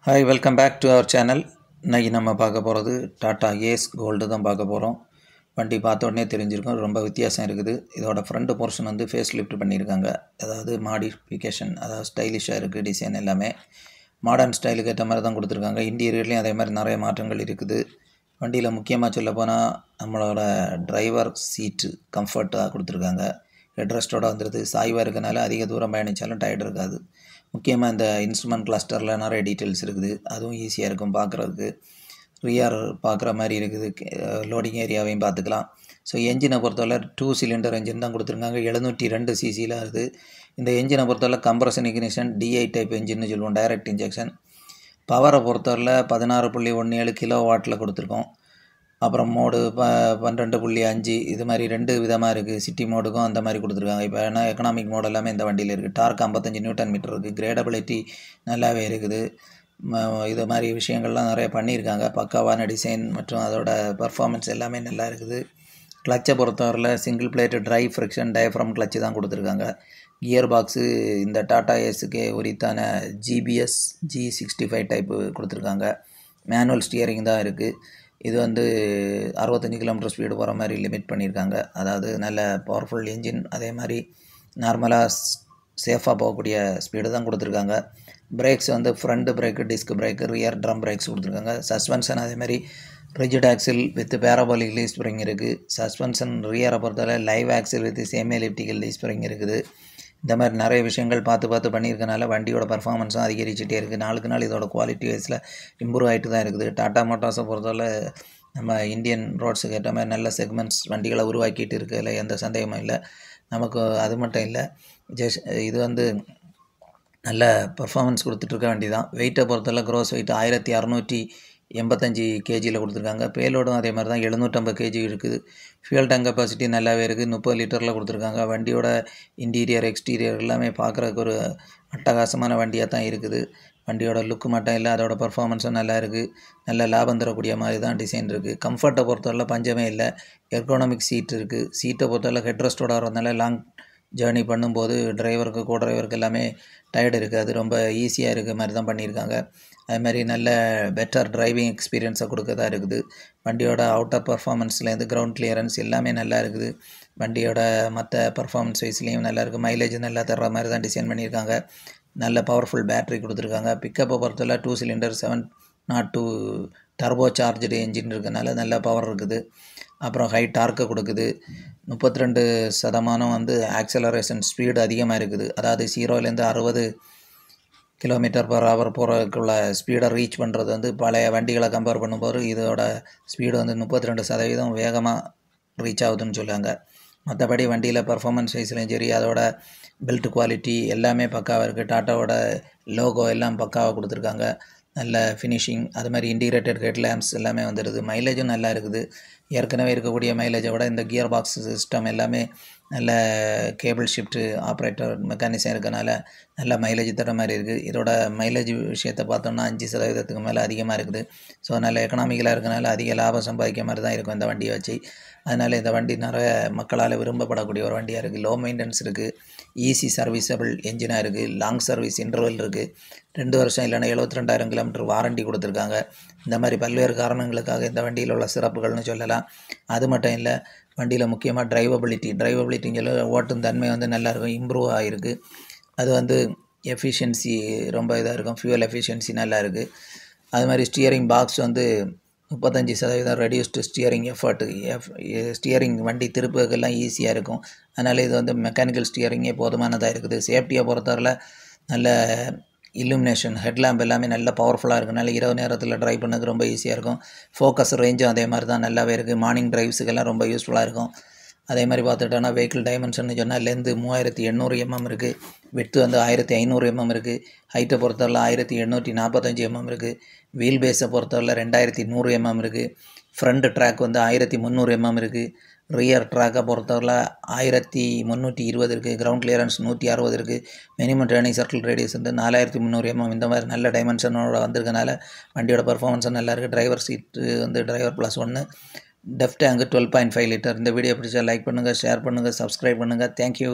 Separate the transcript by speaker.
Speaker 1: Hi, welcome back to our channel. இன்னைக்கு நம்ம பார்க்க போகிறது டாடா ஏஸ் கோல்டு தான் பார்க்க போகிறோம். வண்டி பார்த்த உடனே தெரிஞ்சிருக்கும், ரொம்ப வித்தியாசம் இருக்குது. இதோட ஃப்ரண்ட் போர்ஷன் வந்து ஃபேஸ் லிஃப்ட் பண்ணியிருக்காங்க. அதாவது மாடிஃபிகேஷன், அதாவது ஸ்டைலிஷாக இருக்குது. டிசைன் எல்லாமே மாடர்ன் ஸ்டைலுக்கு ஏற்ற மாதிரி தான் கொடுத்துருக்காங்க. இன்டீரியர்லேயும் அதே மாதிரி நிறைய மாற்றங்கள் இருக்குது. வண்டியில் முக்கியமாக சொல்ல போனால் நம்மளோட டிரைவர் சீட்டு கம்ஃபர்ட்டாக கொடுத்துருக்காங்க. ஹெட்ரெஸ்ட்டோடு வந்துடுது. சாய்வாக இருக்கனால அதிக தூரம் பயணித்தாலும் டயர்ட் இருக்காது. முக்கியமாக இந்த இன்ஸ்ட்ருமெண்ட் கிளஸ்டரில் நிறைய டீட்டெயில்ஸ் இருக்குது. அதுவும் ஈஸியாக இருக்கும் பார்க்குறதுக்கு. ரியர் பார்க்குற மாதிரி இருக்குது. லோடிங் ஏரியாவையும் பார்த்துக்கலாம். ஸோ என்ஜினை பொறுத்தவரை 2 சிலிண்டர் என்ஜின் தான் கொடுத்துருக்காங்க. 702 சிசியில் இருக்குது. இந்த என்ஜினை பொறுத்தவரை கம்ப்ரஷன் இக்னிஷன் DI டைப் என்ஜின்னு சொல்லுவோம், டைரக்ட் இன்ஜெக்ஷன். பவரை பொறுத்தவரை 16.17 கிலோ வாட்டில் கொடுத்துருக்கோம். அப்புறம் மோடு 12.5 இது மாதிரி 2 விதமாக இருக்குது. சிட்டி மோடுக்கும் அந்த மாதிரி கொடுத்துருக்காங்க. இப்போ ஏன்னா எக்கனாமிக் மோடு எல்லாமே இந்த வண்டியில் இருக்குது. டார்க் 55 நியூட்டன் மீட்டர் இருக்குது. கிரேடபிலிட்டி நல்லாவே இருக்குது. இது மாதிரி விஷயங்கள்லாம் நிறைய பண்ணியிருக்காங்க. பக்காவான டிசைன் மற்றும் அதோட பர்ஃபார்மன்ஸ் எல்லாமே நல்லா இருக்குது. கிளச்சை பொறுத்தவரையில் single plate try friction diaphragm clutch தான் கொடுத்துருக்காங்க. கியர் பாக்ஸு இந்த டாடா ஏஸுக்கு உரித்தான GBS G65 டைப்பு கொடுத்துருக்காங்க. மேனுவல் ஸ்டியரிங் தான் இருக்குது. இது வந்து 65 கிலோமீட்டர் ஸ்பீடு போகிற மாதிரி லிமிட் பண்ணியிருக்காங்க. அதாவது நல்ல பவர்ஃபுல் என்ஜின், அதே மாதிரி நார்மலாக சேஃபாக போகக்கூடிய ஸ்பீடு தான் கொடுத்துருக்காங்க. பிரேக்ஸ் வந்து front brake, disc brake, rear drum brakes கொடுத்துருக்காங்க. சஸ்பென்ஷன் அதேமாதிரி rigid axle with parabolic leaf spring இருக்குது. சஸ்பென்ஷன் ரியரை பொறுத்தவரை live axle with semi elliptical leaf spring இருக்குது. இந்த மாதிரி நிறைய விஷயங்கள் பார்த்து பண்ணியிருக்கனால வண்டியோட பர்ஃபார்மன்ஸும் அதிகரிச்சுட்டே இருக்குது. நாளுக்கு நாள் இதோட குவாலிட்டி வைஸில் இம்ப்ரூவ் ஆகிட்டு தான் இருக்குது. டாடா மோட்டார்ஸை பொறுத்தவரை நம்ம இந்தியன் ரோட்ஸுக்கு ஏற்ற மாதிரி நல்ல செக்மெண்ட்ஸ் வண்டிகளை உருவாக்கிட்டு இருக்கிறதுல எந்த சந்தேகமும் இல்லை. நமக்கு அது மட்டும் இல்லை, இது வந்து நல்ல பர்ஃபார்மன்ஸ் கொடுத்துட்ருக்க வண்டி தான். வெயிட்டை பொறுத்தவரை க்ரோஸ் வெயிட் 1685 கேஜியில் கொடுத்துருக்காங்க. பேலோடும் அதே மாதிரி தான் 750 கேஜி இருக்குது. ஃபியூல் டேங்க் கெப்பாசிட்டி நல்லாவே இருக்குது. 30 லிட்டரில் கொடுத்துருக்காங்க. வண்டியோட இன்டீரியர் எக்ஸ்டீரியர் எல்லாமே பார்க்குறதுக்கு ஒரு அட்டகாசமான வண்டியாக தான் இருக்குது. வண்டியோட லுக்கு மட்டும் இல்லை, அதோட பர்ஃபார்மன்ஸும் நல்லா இருக்குது. நல்ல லாபம் தரக்கூடிய மாதிரி தான் டிசைன் இருக்குது. கம்ஃபர்ட்டை பொறுத்தவரை பஞ்சமே இல்லை. எர்கோனாமிக் சீட் இருக்குது. சீட்டை பொறுத்தவரை ஹெட்ரெஸ்ட்டோட வரதுனால லாங் ஜேர்னி பண்ணும்போது டிரைவருக்கு டிரைவருக்கு எல்லாமே டயர்டு இருக்காது. ரொம்ப ஈஸியாக இருக்க மாதிரி தான் பண்ணியிருக்காங்க. அதுமாதிரி நல்ல பெட்டர் டிரைவிங் எக்ஸ்பீரியன்ஸை கொடுக்கதான் இருக்குது. வண்டியோட அவுட்டர் பர்ஃபார்மன்ஸ்லேருந்து கிரவுண்ட் கிளியரன்ஸ் எல்லாமே நல்லா இருக்குது. வண்டியோட மற்ற பர்ஃபார்மன்ஸ் வைஸ்லேயும் நல்லா இருக்குது. மைலேஜ் நல்லா தர்ற மாதிரி தான் டிசைன் பண்ணியிருக்காங்க. நல்ல பவர்ஃபுல் பேட்ரி கொடுத்துருக்காங்க. பிக்கப்பை பொறுத்தவரை 2 சிலிண்டர் 702 டர்போ சார்ஜடு என்ஜின் இருக்கனால நல்ல பவர் இருக்குது. அப்புறம் ஹை டார்க்கை கொடுக்குது. 32% வந்து ஆக்சலரேஷன் ஸ்பீடு அதிகமாக இருக்குது. அதாவது 0லேருந்து 60 km/h போகிறதுக்குள்ள ஸ்பீடை ரீச் பண்ணுறது வந்து பழைய வண்டிகளை கம்பேர் பண்ணும்போது இதோட ஸ்பீடு வந்து 32% வேகமாக ரீச் ஆகுதுன்னு சொல்லுவாங்க. மற்றபடி வண்டியில் பர்ஃபார்மன்ஸ் வைஸ்லையும் சரி, அதோட பில்ட் குவாலிட்டி எல்லாமே பக்காவாக இருக்குது. டாட்டாவோட லோகோ எல்லாம் பக்காவாக கொடுத்துருக்காங்க. நல்ல ஃபினிஷிங், அது மாதிரி இன்டிகிரேட்டட் ஹெட் லேம்ப்ஸ் எல்லாமே வந்துடுது. மைலேஜும் நல்லா இருக்குது. ஏற்கனவே இருக்கக்கூடிய மைலேஜை விட இந்த கியர் பாக்ஸ் சிஸ்டம் எல்லாமே நல்ல கேபிள் ஷிஃப்ட்டு ஆப்ரேட்டர் மெக்கானிசம் இருக்கனால நல்ல மைலேஜ் தர மாதிரி இருக்குது. இதோட மைலேஜ் விஷயத்தை பார்த்தோம்னா 5% மேலே அதிகமாக இருக்குது. ஸோ நல்ல எக்கனாமிக்கலாக இருக்கனால அதிக லாபம் சம்பாதிக்க மாதிரி தான் இருக்கும் இந்த வண்டியை வச்சு. அதனால் இந்த வண்டி நிறைய மக்களால் விரும்பப்படக்கூடிய ஒரு வண்டியாக இருக்குது. லோ மெயின்டெனன்ஸ் இருக்குது. ஈஸி சர்வீஸபிள் என்ஜினாக இருக்குது. லாங் சர்வீஸ் இன்டர்வல் இருக்குது. 2 வருஷம் இல்லைன்னா 72,000 கிலோமீட்டர் வாரண்டி கொடுத்துருக்காங்க. இந்த மாதிரி பல்வேறு காரணங்களுக்காக இந்த வண்டியில் உள்ள சிறப்புகள்னு சொல்லலாம். அது மட்டும் இல்லை, வண்டியில் முக்கியமாக டிரைவபிலிட்டின்னு சொல்லி ஓட்டும் தன்மை வந்து நல்லாயிருக்கும், இம்ப்ரூவ் ஆகிருக்கு. அது வந்து எஃபிஷியன்சி ரொம்ப இதாக இருக்கும். ஃபியூவல் எஃபிஷியன்சி நல்லா இருக்குது. அது மாதிரி ஸ்டியரிங் பாக்ஸ் வந்து 35% ரெடியூஸ்டு ஸ்டியரிங் எஃபர்ட்டு. ஸ்டியரிங் வண்டி திருப்புக்கெல்லாம் ஈஸியாக இருக்கும். அதனால் இது வந்து மெக்கானிக்கல் ஸ்டியரிங்கே போதுமானதாக இருக்குது. சேஃப்டியை பொறுத்தவரை நல்ல இல்லுமினேஷன் ஹெட்லாம்ப் எல்லாமே நல்ல பவர்ஃபுல்லாக இருக்கனால இரவு நேரத்தில் ட்ரைவ் பண்ணதுக்கு ரொம்ப ஈஸியாக இருக்கும். ஃபோக்கஸ் ரேஞ்சும் அதே மாதிரி தான் நல்லாவே இருக்குது. மார்னிங் ட்ரைவ்ஸுக்கெல்லாம் ரொம்ப யூஸ்ஃபுல்லாக இருக்கும். அதே மாதிரி பார்த்துட்டோன்னா வெஹிக்கிள் டைமென்ஷன் சொன்னால் லென்த்து 3800 mm இருக்குது. விட்த்து வந்து 1500 mm இருக்குது. ஹைட்டை பொறுத்தவரை 1845 mm இருக்குது. வீல் பேஸை பொறுத்தவரை 2100 mm இருக்குது. ஃப்ரண்ட் ட்ராக் வந்து 1300 mm இருக்குது. ரியர் ட்ராக்கை பொறுத்தவரை 1320 இருக்குது. கிரவுண்ட் கிளியரன்ஸ் 160 இருக்குது. மினிமம் டேர்னிங் சர்க்கிள் ரேடியஸ் வந்து 4300 mm. இந்த மாதிரி நல்ல டைமென்ஷனோட வந்திருக்கனால வண்டியோட பர்ஃபார்மன்ஸும் நல்லா இருக்குது. டிரைவர் சீட்டு வந்து டிரைவர் +1. DEF tank 12.5 litre. இந்த வீடியோ பிடிச்சா லைக் பண்ணுங்கள், ஷேர் பண்ணுங்கள், சப்ஸ்கிரைப் பண்ணுங்கள். தேங்க்யூ.